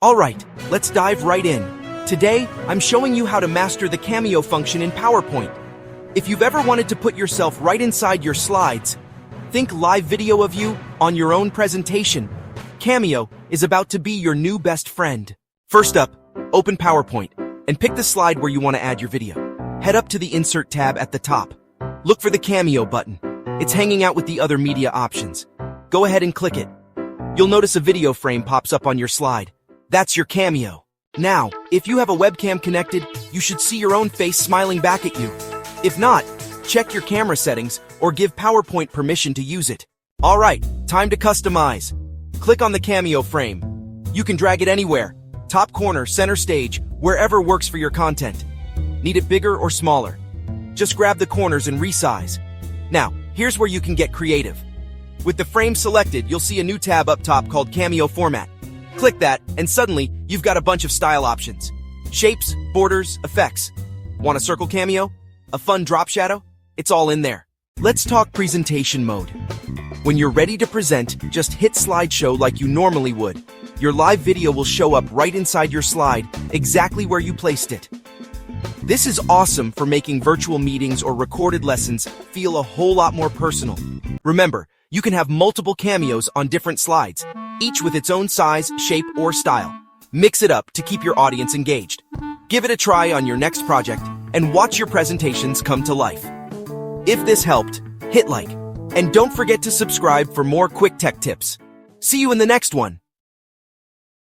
Alright, let's dive right in. Today, I'm showing you how to master the Cameo function in PowerPoint. If you've ever wanted to put yourself right inside your slides, think live video of you on your own presentation, Cameo is about to be your new best friend. First up, open PowerPoint and pick the slide where you want to add your video. Head up to the Insert tab at the top. Look for the Cameo button. It's hanging out with the other media options. Go ahead and click it. You'll notice a video frame pops up on your slide. That's your Cameo. Now, if you have a webcam connected, you should see your own face smiling back at you. If not, check your camera settings or give PowerPoint permission to use it. Alright, time to customize. Click on the Cameo frame. You can drag it anywhere, top corner, center stage, wherever works for your content. Need it bigger or smaller? Just grab the corners and resize. Now, here's where you can get creative. With the frame selected, you'll see a new tab up top called Cameo Format. Click that, and suddenly, you've got a bunch of style options. Shapes, borders, effects. Want a circle cameo? A fun drop shadow? It's all in there. Let's talk presentation mode. When you're ready to present, just hit slideshow like you normally would. Your live video will show up right inside your slide, exactly where you placed it. This is awesome for making virtual meetings or recorded lessons feel a whole lot more personal. Remember, you can have multiple cameos on different slides, each with its own size, shape, or style. Mix it up to keep your audience engaged. Give it a try on your next project and watch your presentations come to life. If this helped, hit like, and don't forget to subscribe for more quick tech tips. See you in the next one.